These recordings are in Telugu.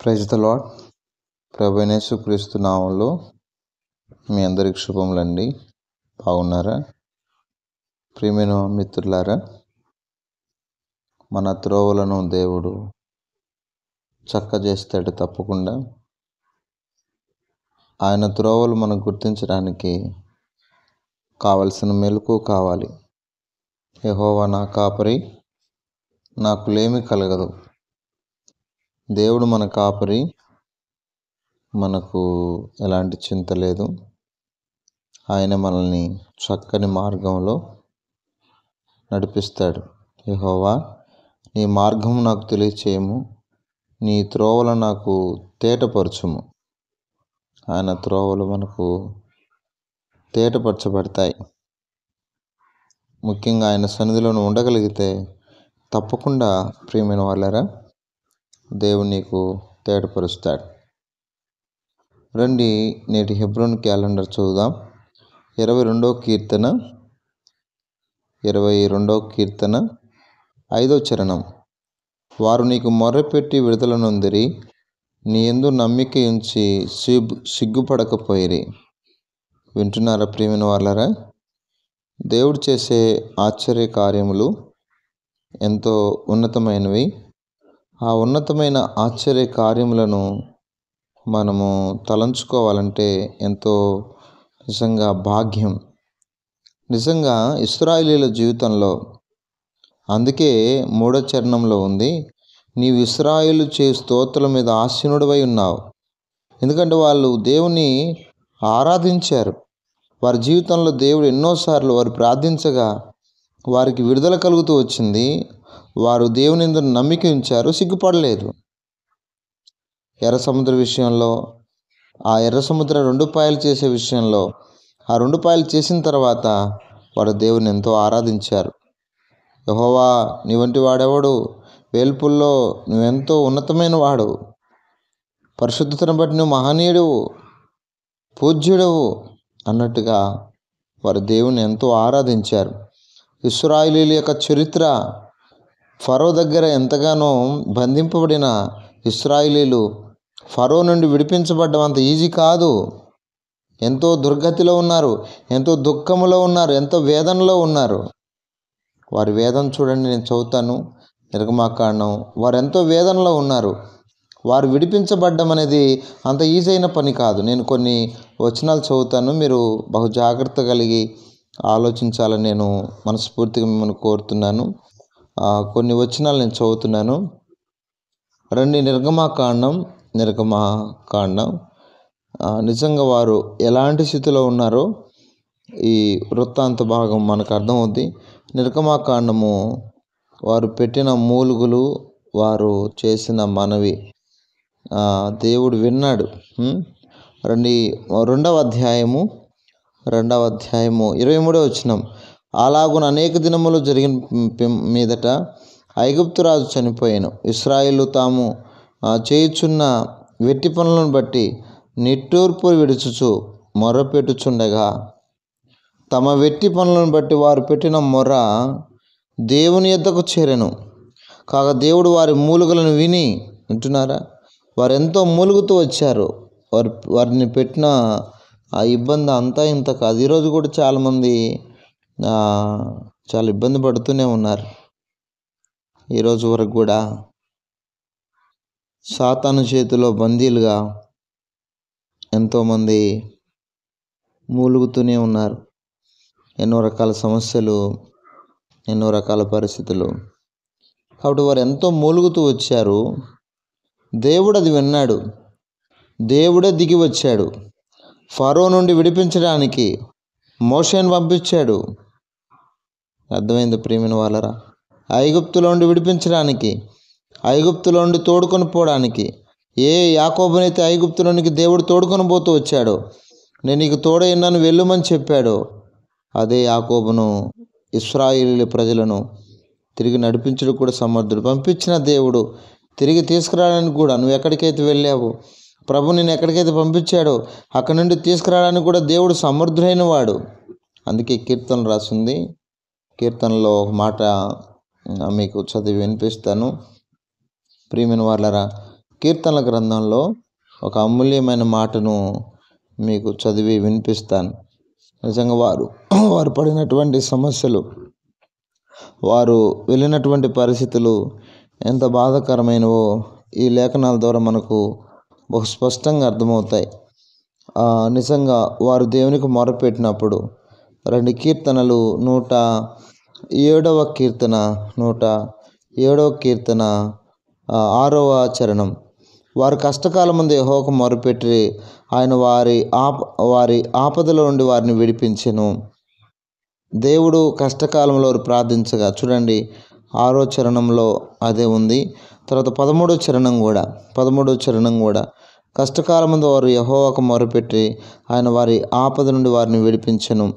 Praise the lord. ప్రభువైన యేసుక్రీస్తు నామములో మీ అందరికి శుభములండి. బాగున్నారా? ప్రియమైన మిత్రులారా, మన త్రోవలను దేవుడు చక్కజేస్తాడు. తప్పకుండా ఆయన త్రోవలు మనం గుర్తించడానికి కావలసిన మెలకువ కావాలి. యెహోవా నా కాపరి, నాకు లేమి కలగదు. దేవుడు మన కాపరి, మనకు ఎలాంటి చింత లేదు. ఆయన మనల్ని చక్కని మార్గంలో నడిపిస్తాడు. యెహోవా, నీ మార్గము నాకు తెలియచేయము, నీ త్రోవలు నాకు తేటపరచుము. ఆయన త్రోవలు మనకు తేటపరచబడతాయి. ముఖ్యంగా ఆయన సన్నిధిలో ఉండగలిగితే తప్పకుండా ప్రియమైన వాళ్ళారా, దేవుడు నీకు తేటపరుస్తాడు. రండి, నేటి హెబ్రోన్ క్యాలెండర్ చదువుదాం. 22వ కీర్తన 5వ చరణం. వారు నీకు మొర్రపెట్టి విడుదల నొందిరి, నీ యందు నమ్మిక ఉంచి సిగ్గుపడకపోయిరి. వింటున్నారా ప్రియమైన వాళ్ళారా? దేవుడు చేసే ఆశ్చర్య కార్యములు ఎంతో ఉన్నతమైనవి. ఆ ఉన్నతమైన ఆశ్చర్య కార్యములను మనము తలంచుకోవాలంటే ఎంతో నిజంగా భాగ్యం. నిజంగా ఇశ్రాయేలీయుల జీవితంలో, అందుకే 3వ చరణంలో ఉంది, నీవు ఇశ్రాయేలు చే స్తోత్రుల మీద ఆసీనుడివై ఉన్నావు. ఎందుకంటే వాళ్ళు దేవుని ఆరాధించారు. వారి జీవితంలో దేవుడు ఎన్నోసార్లు వారు ప్రార్థించగా వారికి విడుదల కలుగుతూ వచ్చింది. వారు దేవుని యందు నమ్మిక ఉంచారు, సిగ్గుపడలేదు. ఎర్ర సముద్ర విషయంలో, ఆ ఎర్ర సముద్రం 2 పాయలు చేసే విషయంలో, ఆ 2 పాయలు చేసిన తర్వాత వారు దేవుని ఎంతో ఆరాధించారు. యెహోవా, నీ వంటి వాడెవడు? వేల్పుల్లో నువ్వెంతో ఉన్నతమైన వాడు, పరిశుద్ధతను బట్టి నువ్వు మహనీయుడువు, పూజ్యుడవు అన్నట్టుగా వారు దేవుని ఎంతో ఆరాధించారు. ఇశ్రాయేలీయుల యొక్క చరిత్ర, ఫరో దగ్గర ఎంతగానో బంధింపబడిన ఇశ్రాయేలీయులు ఫరో నుండి విడిపించబడ్డం అంత ఈజీ కాదు. ఎంతో దుర్గతిలో ఉన్నారు, ఎంతో దుఃఖములో ఉన్నారు, ఎంతో వేదనలో ఉన్నారు. వారి వేదన చూడండి, నేను చదువుతాను. నిర్గమాకాండం. వారు ఎంతో వేదనలో ఉన్నారు. వారు విడిపించబడ్డం అనేది అంత ఈజీ అయిన పని కాదు. నేను కొన్ని వచనాలు చదువుతాను, మీరు బహు జాగ్రత్త కలిగి ఆలోచించాలని నేను మనస్ఫూర్తిగా మిమ్మల్ని కోరుతున్నాను. కొన్ని వచనాలు నేను చదువుతున్నాను. రండి, నిర్గమాకాండం. నిజంగా వారు ఎలాంటి స్థితిలో ఉన్నారో ఈ వృత్తాంత భాగం మనకు అర్థమవుద్ది. నిర్గమాకాండము, వారు పెట్టిన మూలుగులు, వారు చేసిన మనవి దేవుడు విన్నాడు. రండి, 2వ అధ్యాయము 23వ వచనం. అలాగున అనేక దినములు జరిగిన మీదట ఐగుప్తు రాజు చనిపోయాను. ఇశ్రాయేలు తాము చేయుచున్న వెట్టి పనులను బట్టి నిట్టూర్పు విడుచుచు మొర్రపెట్టుచుండగా, తమ వెట్టి పనులను బట్టి వారు పెట్టిన మొర్ర దేవుని యొద్దకు చేరెను. కాగా దేవుడు వారి మూలుగులను విని, వింటున్నారా, వారు ఎంతో మూలుగుతూ వచ్చారు. వారిని పెట్టిన ఆ ఇబ్బంది అంతా ఇంత కాదు. ఈరోజు కూడా చాలామంది చాలా ఇబ్బంది పడుతూనే ఉన్నారు. ఈరోజు వరకు కూడా సాతాను చేతిలో బందీలుగా ఎంతోమంది మూలుగుతూనే ఉన్నారు. ఎన్నో రకాల సమస్యలు, ఎన్నో రకాల పరిస్థితులు. కాబట్టి వారు ఎంతో మూలుగుతూ వచ్చారు. దేవుడు అది విన్నాడు. దేవుడే దిగి వచ్చాడు. ఫరో నుండి విడిపించడానికి మోషేను పంపించాడు. అర్థమైంది ప్రియమైన వాళ్ళరా? ఐగుప్తులో నుండి విడిపించడానికి, ఐగుప్తులో నుండి తోడుకొని పోవడానికి, ఏ యాకోబునైతే ఐగుప్తులోనికి దేవుడు తోడుకొని పోతూ వచ్చాడో, నేను నీకు తోడై ఉన్నాను, వెళ్ళుమని చెప్పాడో, అదే యాకోబును, ఇశ్రాయేలీయుల ప్రజలను తిరిగి నడిపించడం కూడా సమర్థుడు. పంపించిన దేవుడు తిరిగి తీసుకురావడానికి కూడా, నువ్వు ఎక్కడికైతే వెళ్ళావో, ప్రభు నేను ఎక్కడికైతే పంపించాడో అక్కడి నుండి తీసుకురావడానికి కూడా దేవుడు సమర్థుడైన వాడు. అందుకే కీర్తన రాసింది. కీర్తనలో ఒక మాట మీకు చదివి వినిపిస్తాను. ప్రియమైన వాళ్ళరా, కీర్తనల గ్రంథంలో ఒక అమూల్యమైన మాటను మీకు చదివి వినిపిస్తాను. నిజంగా వారు పడినటువంటి సమస్యలు, వారు వెళ్ళినటువంటి పరిస్థితులు ఎంత బాధాకరమైనవో ఈ లేఖనాల ద్వారా మనకు బహు స్పష్టంగా అర్థమవుతాయి. నిజంగా వారు దేవునికి మొరపెట్టినప్పుడు 2 కీర్తనలు 107వ కీర్తన 107వ కీర్తన 6వ చరణం. వారు కష్టకాలం ముందు యెహోవాకు మొరపెట్టి ఆయన వారి ఆపదలో నుండి వారిని విడిపించెను. దేవుడు కష్టకాలంలో ప్రార్థించగా చూడండి 6వ చరణంలో అదే ఉంది. తర్వాత 13వ చరణం కూడా కష్టకాలం ముందు వారు యెహోవాకు మొరపెట్టి ఆయన వారి ఆపద నుండి వారిని విడిపించెను.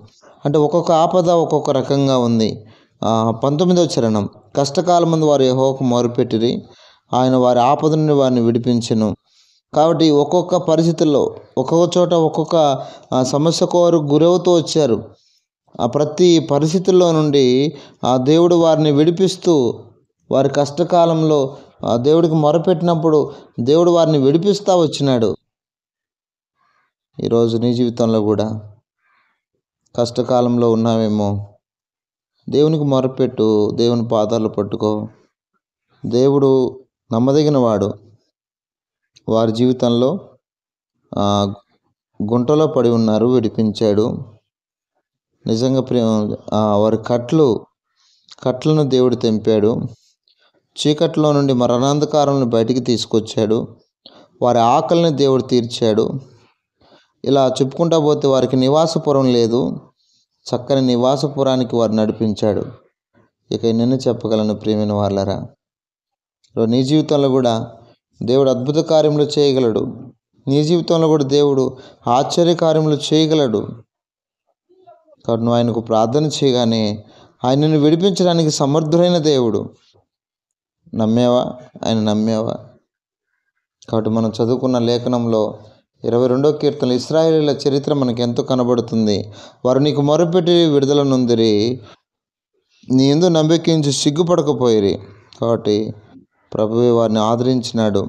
అంటే ఒక్కొక్క ఆపద ఒక్కొక్క రకంగా ఉంది. 19వ చరణం కష్టకాలం ముందు వారు యెహోవాకు మొరపెట్టిరి ఆయన వారి ఆపద నుండి వారిని విడిపించెను. కాబట్టి ఒక్కొక్క పరిస్థితుల్లో ఒక్కొక్క చోట ఒక్కొక్క సమస్యకు వారు గురవుతూ వచ్చారు. ఆ ప్రతి పరిస్థితుల్లో నుండి దేవుడు వారిని విడిపిస్తూ, వారి కష్టకాలంలో దేవుడికి మొరపెట్టినప్పుడు దేవుడు వారిని విడిపిస్తూ వచ్చినాడు. ఈరోజు నీ జీవితంలో కూడా కష్టకాలంలో ఉన్నావేమో, దేవునికి మొరపెట్టు, దేవుని పాదాలు పట్టుకో. దేవుడు నమ్మదగిన వాడు. వారి జీవితంలో గుంటలో పడి ఉన్నారు, విడిపించాడు. నిజంగా వారి కట్లను దేవుడు తెంపాడు. చీకట్లో నుండి మరణాంధకారంను బయటికి తీసుకొచ్చాడు. వారి ఆకలిని దేవుడు తీర్చాడు. ఇలా చెప్పుకుంటా పోతే వారికి నివాసపురం లేదు, చక్కని నివాసపురానికి వారు నడిపించాడు. ఇక నిన్ను చెప్పగలను ప్రియమైన వాళ్ళరా, నీ జీవితంలో కూడా దేవుడు అద్భుత కార్యములు చేయగలడు. నీ జీవితంలో కూడా దేవుడు ఆశ్చర్య కార్యములు చేయగలడు. కాబట్టి నువ్వు ఆయనకు ప్రార్థన చేయగానే ఆయనను విడిపించడానికి సమర్థుడైన దేవుడు. నమ్మేవా? నమ్మేవా? కాబట్టి మనం చదువుకున్న లేఖనంలో 22వ కీర్తనలో ఇశ్రాయేలీయుల చరిత్ర మనకు ఎంతో కనబడుతుంది. వారు నీకు మొరపెట్టి విడుదల నొందిరి, నీ యందు నమ్మకించి సిగ్గుపడకపోయిరి. కాబట్టి ప్రభువే వారిని ఆదరించినాడు.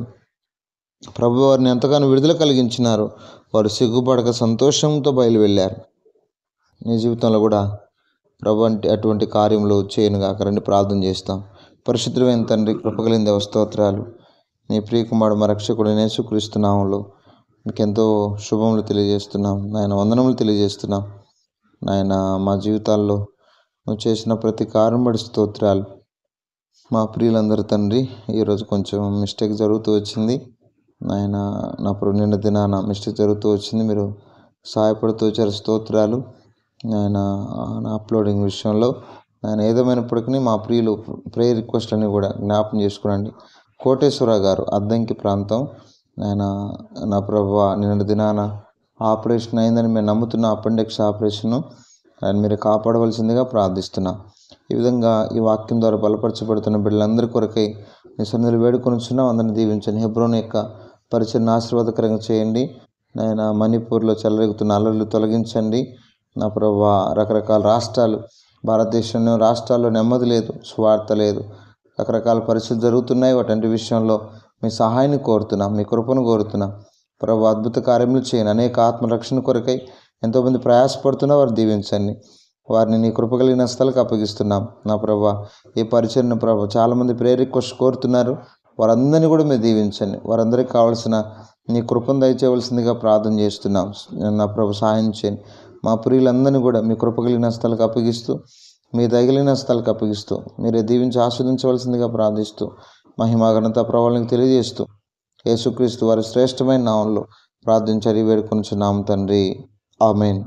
ప్రభు వారిని ఎంతగానో విడుదల కలిగించినారు. వారు సిగ్గుపడక సంతోషంతో బయలువెళ్ళారు. నీ జీవితంలో కూడా ప్రభు అటువంటి కార్యములు చేయనుగాక. రండి ప్రార్థన చేస్తాం. పరిశుద్ధమైన తండ్రి, కృపగలిగిన దేవ స్తోత్రాలు. నీ ప్రియకుమారుడు మా రక్షకుడు యేసుక్రీస్తు నామములో నీకెంతో శుభములు తెలియజేస్తున్నాం నాయన, వందనములు తెలియజేస్తున్నాం నాయన. మా జీవితాల్లో నువ్వు చేసిన ప్రతి కార్యం బట్టి స్తోత్రాలు. మా ప్రియులందరూ తండ్రి, ఈరోజు కొంచెం మిస్టేక్ జరుగుతూ వచ్చింది నాయన. నా నిన్న దినాన మిస్టేక్ జరుగుతూ వచ్చింది. మీరు సహాయపడుతూ వచ్చారు, స్తోత్రాలు నాయన. నా అప్లోడింగ్ విషయంలో నాయన ఏదేమైనప్పటికీ మా ప్రియులు ప్రేయర్ రిక్వెస్ట్ అని కూడా జ్ఞాపం చేసుకోండి. కోటేశ్వర గారు, అద్దంకి ప్రాంతం నాయన. నా ప్రభువా, నిన్న దినాన ఆపరేషన్ అయిందని మేము నమ్ముతున్న అపెండిక్స్ ఆపరేషను ఆయన మీరు కాపాడవలసిందిగా ప్రార్థిస్తున్నా. ఈ విధంగా ఈ వాక్యం ద్వారా బలపరచబడుతున్న బిడ్డలందరి కొరకై మీ సన్నిధిలో వేడుకొనిచున్నాం. అందరిని దీవించండి. హెబ్రోన్ యొక్క పరిచయను ఆశీర్వాదకరంగా చేయండి నాయన. మణిపూర్లో చెలరేగుతున్న అల్లర్లు తొలగించండి నా ప్రభువా. రకరకాల రాష్ట్రాలు, భారతదేశంలో రాష్ట్రాల్లో నెమ్మది లేదు, స్వార్థ లేదు, రకరకాల పరిస్థితులు జరుగుతున్నాయి. వాటి విషయంలో మీ సహాయాన్ని కోరుతున్నా, మీ కృపను కోరుతున్నా ప్రభు. అద్భుత కార్యములు చేయండి. అనేక ఆత్మరక్షణ కొరకై ఎంతోమంది ప్రయాసపడుతున్నా వారు దీవించండి. వారిని నీ కృప కలిగిన స్థలకు అప్పగిస్తున్నాం నా ప్రభా. ఈ పరిచయను ప్రభు చాలామంది ప్రేయర్ రిక్వెస్ట్ కోరుతున్నారు. వారందరినీ కూడా మీరు దీవించండి. వారందరికీ కావాల్సిన నీ కృపను దయచేయవలసిందిగా ప్రార్థన చేస్తున్నాం నా ప్రభు. సహాయం చేయండి. మా ప్రియులందరినీ కూడా మీ కృప కలిగిన స్థలకు అప్పగిస్తూ, మీ దయగలిగిన స్థలకు అప్పగిస్తూ మీరే దీవించి ఆస్వాదించవలసిందిగా ప్రార్థిస్తూ, మహిమ ఘనత ప్రభావాలను తెలియజేస్తూ యేసుక్రీస్తు వారి శ్రేష్టమైన నామంలో ప్రార్థించి వేడుకొనుచున్నాము తండ్రి. ఆమేన్.